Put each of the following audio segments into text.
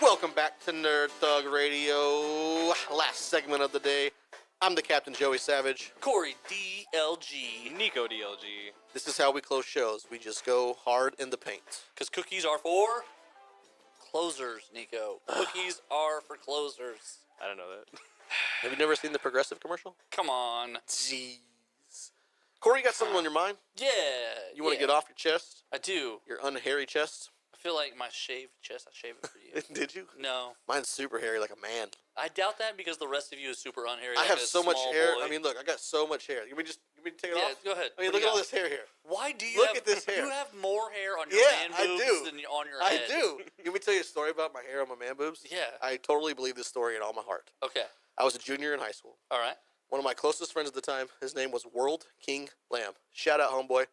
Welcome back to Nerd Thug Radio. Last segment of the day. I'm the Captain Joey Savage. Corey DLG. Nico DLG. This is how we close shows. We just go hard in the paint. Because cookies are for closers, Nico. Cookies are for closers. I don't know that. Have you never seen the Progressive commercial? Come on. Jeez. Corey, you got something on your mind? Yeah. You want to get off your chest? I do. Your unhairy chest? I feel like my shaved chest, I shave it for you. Did you? No. Mine's super hairy like a man. I doubt that because the rest of you is super unhairy. I like have a so much small hair. boy. I mean, look, I got so much hair. You mean to take it off? go ahead. I mean, What look do at all you this hair here. Why do you Look have, at this hair. You have more hair on your Yeah, man I boobs do. than on your I head. do. Let me tell you a story about my hair on my man boobs. Yeah. I totally believe this story in all my heart. Okay. I was a junior in high school. All right. One of my closest friends at the time, his name was World King Lamb. Shout out, homeboy.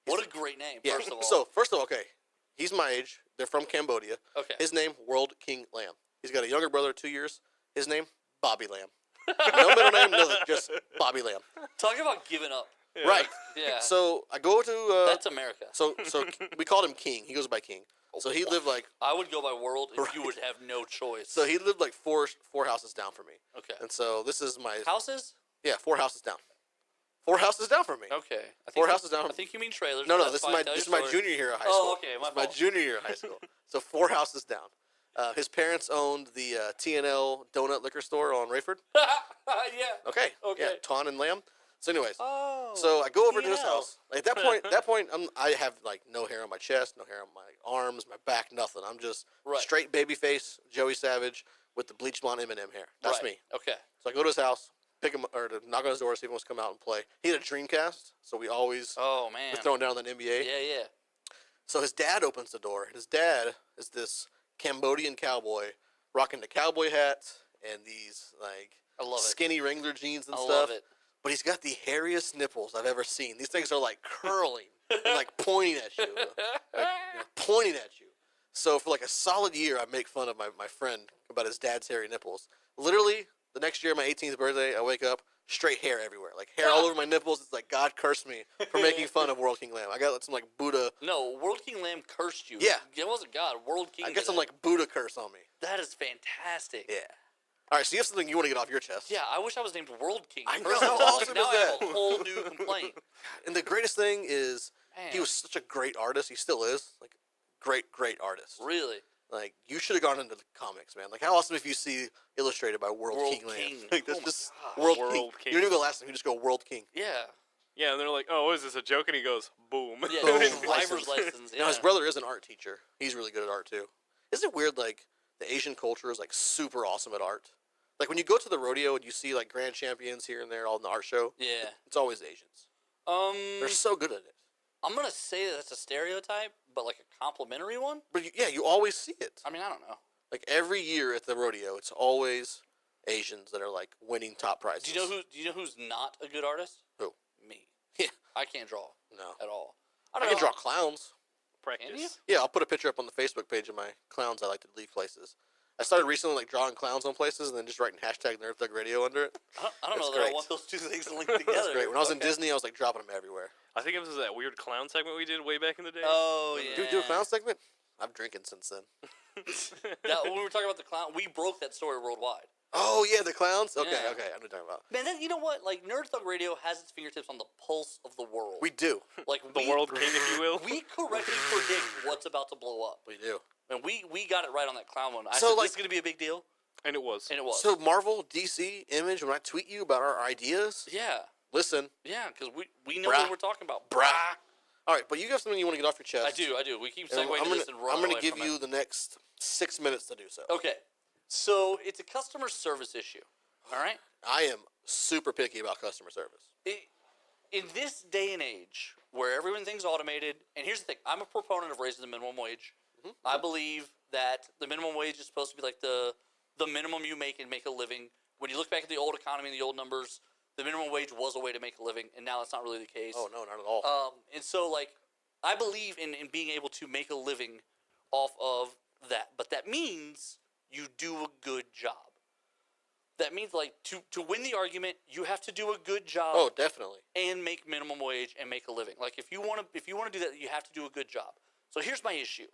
What a great name, Yeah. first of all. So, first of all, okay, he's my age. They're from Cambodia. Okay. His name, World King Lamb. He's got a younger brother, 2 years. His name, Bobby Lamb. No middle name, no, just Bobby Lamb. Talk about giving up. Yeah. Right. Yeah. So I go to. That's America. So we called him King. He goes by King. So he lived like. I would go by world if you Right. would have no choice. So he lived like four houses down from me. Okay. And so this is my. Houses? Yeah, 4 houses down. 4 houses down from me. Okay. I 4 think houses down. I think you mean trailers. No, but no. that's This is fine. my Tell this is your my story. junior year of high Oh, school. okay, my This is my fault. junior year of high school. So 4 houses down. His parents owned the T&L Donut Liquor Store on Rayford. Yeah. Okay. Okay. Yeah, Ton and Lamb. So, anyways, Oh. so I go over to his T&L. house. Like, at that point, I have like no hair on my chest, no hair on my arms, my back, nothing. I'm just Right. straight baby face, Joey Savage with the bleach blonde Eminem hair. That's Right. me. Okay. So I go to his house, pick him or to knock on his door, see if he wants to come out and play. He had a Dreamcast, so we always Oh man. were throwing down on the NBA. Yeah, yeah. So his dad opens the door, and his dad is this Cambodian cowboy rocking the cowboy hat and these like I love it. skinny Wrangler jeans and I stuff. love it. But he's got the hairiest nipples I've ever seen. These things are like curling and like pointing at you. Pointing at you. So for like a solid year, I make fun of my friend about his dad's hairy nipples. Literally, the next year, my 18th birthday, I wake up, straight hair everywhere. Like hair all over my nipples. It's like God cursed me for making fun of World King Lamb. I got some like Buddha. No, World King Lamb cursed you. Yeah. It wasn't God. World King. I got did some it. like Buddha curse on me. That is fantastic. Yeah. All right, so you have something you want to get off your chest. Yeah, I wish I was named World King. I First know, of all, how awesome now is I have that? a whole new complaint. And the greatest thing is Man. he was such a great artist. He still is. Like, great artist. Really. Like, you should have gone into the comics, man. Like, how awesome if you see illustrated by World World King Lamb. King. Like, that's Oh my just gosh. World World King. King. You don't even go last name. You just go World King. Yeah. Yeah, and they're like, "Oh, what is this, a joke?" And he goes, "Boom." Yeah. Boom. Driver's license. Yeah. Now, his brother is an art teacher. He's really good at art, too. Isn't it weird, like, the Asian culture is, like, super awesome at art? Like, when you go to the rodeo and you see, like, grand champions here and there all in the art show, Yeah. it's always the Asians. They're so good at it. I'm gonna say that that's a stereotype, but like a complimentary one. But, you always see it. I mean, I don't know. Like, every year at the rodeo, it's always Asians that are, like, winning top prizes. Do you know who's not a good artist? Who? Me. Yeah. I can't draw No. at all. I don't can know. draw clowns. Can you? Practice. Yeah, I'll put a picture up on the Facebook page of my clowns I like to leave places. I started recently like drawing clowns on places and then just writing hashtag Nerd Thug Radio under it. I don't That's know that I great. want those two things linked together. That's great. When I was in Okay. Disney, I was like dropping them everywhere. I think it was that weird clown segment we did way back in the day. Oh yeah. Do we do a clown segment? I'm drinking since then. That, when we were talking about the clown, we broke that story worldwide. Oh yeah, the clowns. Okay, Yeah. okay, I know what you're talking about. Man, you know what? Like Nerd Thug Radio has its fingertips on the pulse of the world. We do, like The World King, if you will. We correctly predict what's about to blow up, we do. and we got it right on that clown one. I So, said like- this is gonna be a big deal, And it was. and it was. So Marvel, DC, Image. When I tweet you about our ideas, yeah, listen, yeah, because we know Brah. what we're talking about. brah. All right, but you have something you want to get off your chest. I do. We keep And segueing to this and running I'm gonna away give from you it. the next 6 minutes to do so. Okay, so it's a customer service issue. All right. I am super picky about customer service. In this day and age where everything's automated, and here's the thing, I'm a proponent of raising the minimum wage. Mm-hmm. I believe that the minimum wage is supposed to be like the minimum you make and make a living. When you look back at the old economy and the old numbers, the minimum wage was a way to make a living, and now that's not really the case. Oh no, not at all. And so, like, I believe in being able to make a living off of that. But that means you do a good job. That means, like, to win the argument, you have to do a good job. Oh, definitely. And make minimum wage and make a living. Like, if you want to do that, you have to do a good job. So here's my issue.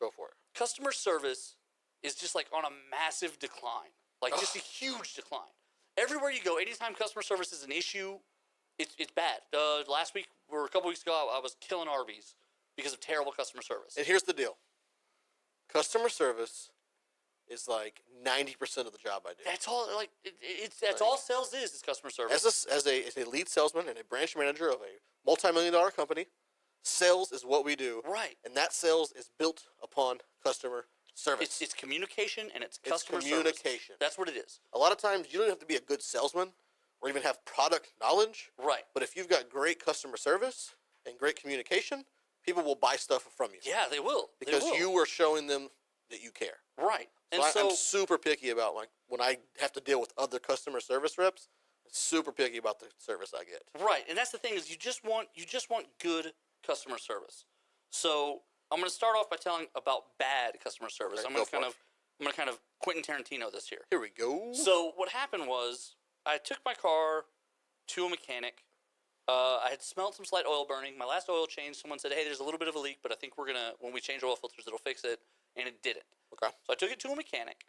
Go for it. Customer service is just like on a massive decline, like just a huge decline. Everywhere you go, anytime customer service is an issue, it's bad. Last week or a couple weeks ago, I was killing Arby's because of terrible customer service. And here's the deal. Customer service is like 90% of the job I do. That's all. Like that's all sales is customer service. As a lead salesman and a branch manager of a multi-million-dollar company, sales is what we do. Right. And that sales is built upon customer service. It's communication and it's customer communication. service. That's what it is. A lot of times you don't have to be a good salesman or even have product knowledge. Right. But if you've got great customer service and great communication, people will buy stuff from you. Yeah, they will. Because you are showing them that you care. Right. And So I'm super picky about, like, when I have to deal with other customer service reps, I'm super picky about the service I get. Right. And that's the thing is you just want good customer service. So I'm going to start off by telling about bad customer service. Okay, I'm going to kind of Quentin Tarantino this here. Here we go. So what happened was I took my car to a mechanic. I had smelled some slight oil burning. My last oil change, someone said, "Hey, there's a little bit of a leak, but I think when we change oil filters, it'll fix it." And it didn't. Okay. So I took it to a mechanic,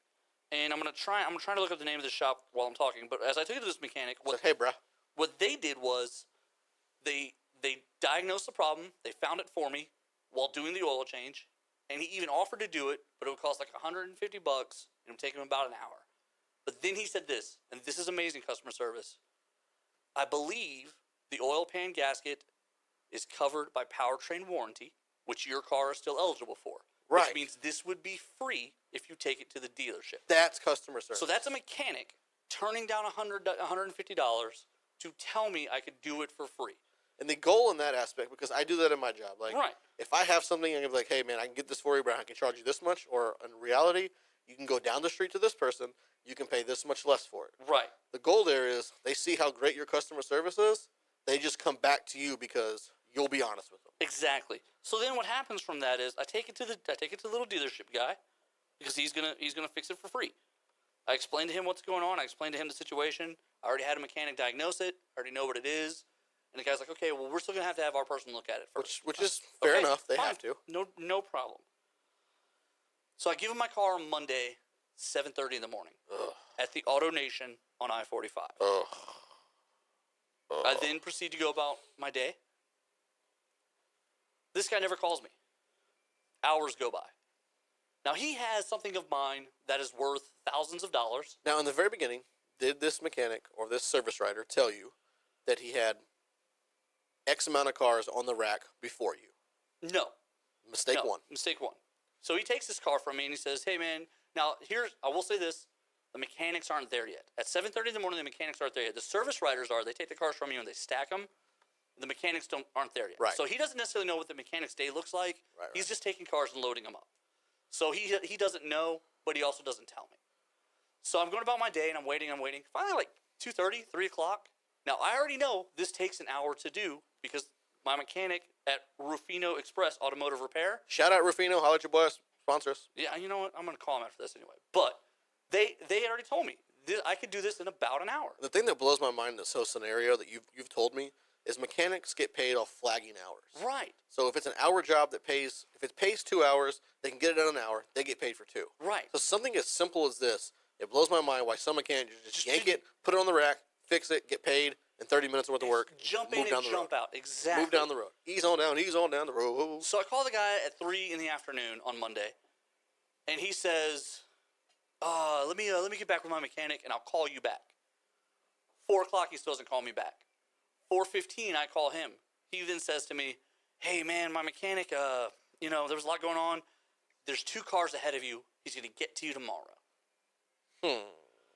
and I'm trying to look up the name of the shop while I'm talking. But as I took it to this mechanic, Hey, bruh. what they did was they diagnosed the problem. They found it for me while doing the oil change, and he even offered to do it, but it would cost like $150, and it would take him about an hour. But then he said this, and this is amazing customer service. I believe the oil pan gasket is covered by powertrain warranty, which your car is still eligible for. Right. Which means this would be free if you take it to the dealership. That's customer service. So that's a mechanic turning down $150 to tell me I could do it for free. And the goal in that aspect, because I do that in my job. Like, Right. if I have something, I'm going to be like, hey, man, I can get this for you, but I can charge you this much. Or in reality, you can go down the street to this person. You can pay this much less for it. Right. The goal there is they see how great your customer service is. They just come back to you because you'll be honest with them. Exactly. So then what happens from that is I take it to the little dealership guy because he's gonna fix it for free. I explained to him what's going on. I explained to him the situation. I already had a mechanic diagnose it. I already know what it is. And the guy's like, okay, well, we're still gonna have to have our person look at it first. Which is fair enough. They fine. have to. No problem. So I give him my car on Monday, 7:30 in the morning, at the Auto Nation on I-45. I then proceed to go about my day. This guy never calls me. Hours go by. Now, he has something of mine that is worth thousands of dollars. Now, in the very beginning, did this mechanic or this service writer tell you that he had X amount of cars on the rack before you? No. Mistake No, one. Mistake one. So he takes this car from me and he says, hey, man, now I will say this. The mechanics aren't there yet. At 7:30 in the morning, the mechanics aren't there yet. The service writers are. They take the cars from you and they stack them. The mechanics aren't there yet. Right. So he doesn't necessarily know what the mechanic's day looks like. Right. He's just taking cars and loading them up. So he doesn't know, but he also doesn't tell me. So I'm going about my day and I'm waiting. Finally, like 2:30, 3 o'clock. Now, I already know this takes an hour to do because my mechanic at Rufino Express Automotive Repair. Shout out Rufino. Holla at your boy. Sponsor us. Yeah, you know what? I'm going to call him after this anyway. But they already told me I could do this in about an hour. The thing that blows my mind in this whole scenario that you've told me is mechanics get paid off flagging hours. Right. So if it's an hour job if it pays 2 hours, they can get it done in an hour, they get paid for 2. Right. So something as simple as this, it blows my mind why some mechanics just yank it, put it on the rack, fix it, get paid in 30 minutes worth of work. Jump in and jump out. Exactly. Move down the road. Ease on down the road. So I call the guy at 3 in the afternoon on Monday, and he says, let me get back with my mechanic, and I'll call you back. 4 o'clock, he still doesn't call me back. 4:15, I call him. He then says to me, hey, man, my mechanic, there was a lot going on. There's 2 cars ahead of you. He's going to get to you tomorrow.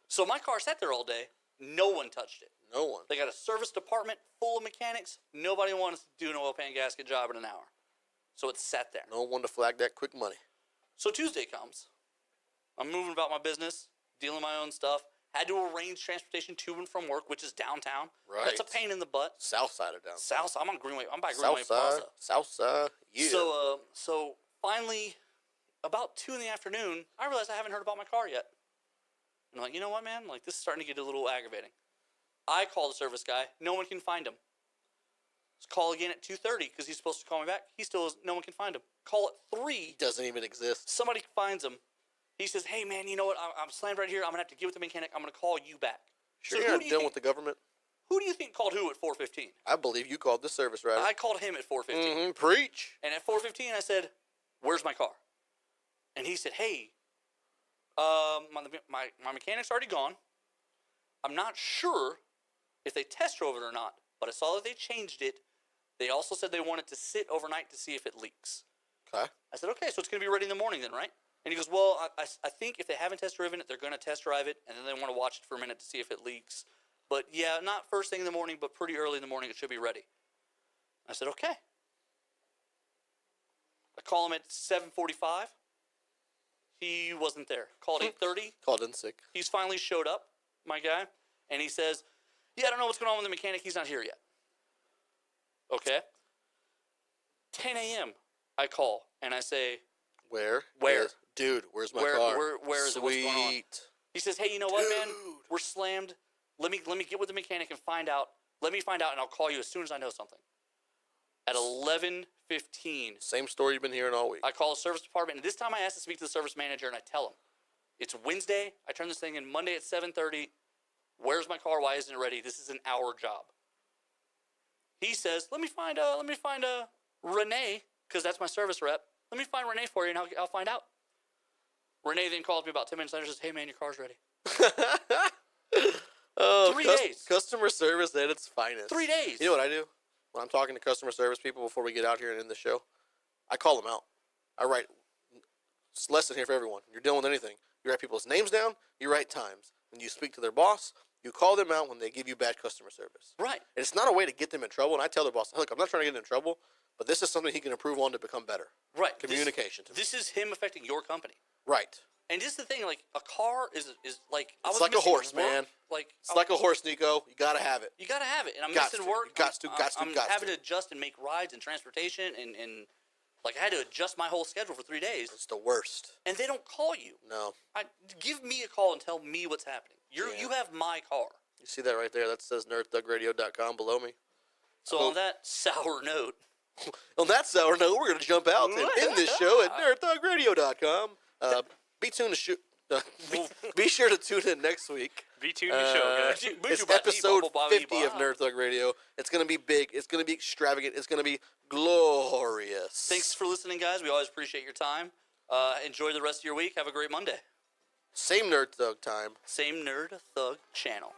So my car sat there all day. No one touched it. No one. They got a service department full of mechanics. Nobody wanted to do an oil pan gasket job in an hour. So it sat there. No one to flag that quick money. So Tuesday comes. I'm moving about my business, dealing my own stuff. Had to arrange transportation to and from work, which is downtown. Right. That's a pain in the butt. South side of downtown. South. I'm on Greenway. I'm by Greenway South side. Plaza. South side. Yeah. So finally, about 2 in the afternoon, I realized I haven't heard about my car yet. And I'm like, you know what, man? Like, this is starting to get a little aggravating. I call the service guy. No one can find him. Let's call again at 2:30 because he's supposed to call me back. No one can find him. Call at 3. He doesn't even exist. Somebody finds him. He says, hey, man, you know what? I'm slammed right here. I'm going to have to get with the mechanic. I'm going to call you back. Sure, So you're who not do you dealing think- with the government. Who do you think called who at 4:15? I believe you called the service rider. I called him at 4:15. Mm-hmm. Preach. And at 4:15, I said, where's my car? And he said, hey, my mechanic's already gone. I'm not sure if they test drove it or not, but I saw that they changed it. They also said they wanted to sit overnight to see if it leaks. Okay. I said, okay, so it's going to be ready in the morning then, right? And he goes, well, I think if they haven't test driven it, they're going to test drive it, and then they want to watch it for a minute to see if it leaks. But yeah, not first thing in the morning, but pretty early in the morning, it should be ready. I said, okay. I call him at 7:45. He wasn't there. Called 8:30. Called in sick. He's finally showed up, my guy, and he says, yeah, I don't know what's going on with the mechanic. He's not here yet. Okay. 10 a.m. I call, and I say, Where? Where? Dude, where's my Where- car? where is it? What's going on? Sweet. he says, hey, you know what, man? Dude. We're slammed. Let me get with the mechanic and find out. Let me find out, and I'll call you as soon as I know something. At 11:15, Same story you've been hearing all week. I call the service department, and this time I ask to speak to the service manager, and I tell him, it's Wednesday. I turn this thing in Monday at 7:30. Where's my car? Why isn't it ready? This is an hour job. He says, let me find Renee, because that's my service rep. Let me find Renee for you, and I'll find out. Renee then calls me about 10 minutes later and says, hey, man, your car's ready. Oh, 3 days. Customer service at its finest. 3 days. You know what I do? When I'm talking to customer service people before we get out here and end the show, I call them out. I write, it's a lesson here for everyone. You're dealing with anything. You write people's names down, you write times. When you speak to their boss, you call them out when they give you bad customer service. Right. And it's not a way to get them in trouble. And I tell their boss, look, I'm not trying to get in trouble, but this is something he can improve on to become better. Right. Communication. This is him affecting your company. Right. And just the thing, like, a car is like... I It's was like a missing horse, work. man. Like, It's like a horse, Nico. You got to have it. You got to have it. And I'm Gots missing to. work. Gots to. I'm having to adjust and make rides and transportation. And like, I had to adjust my whole schedule for 3 days. It's the worst. And they don't call you. No. Give me a call and tell me what's happening. Yeah. You have my car. You see that right there? That says nerdthugradio.com below me. So on that sour note... On that sour note, we're going to jump out and end this show at nerdthugradio.com. Be sure to tune in next week. Be tuned to the show, guys. It's episode 50 of Nerd Thug Radio. It's going to be big. It's going to be extravagant. It's going to be glorious. Thanks for listening, guys. We always appreciate your time. Enjoy the rest of your week. Have a great Monday. Same Nerd Thug time. Same Nerd Thug channel.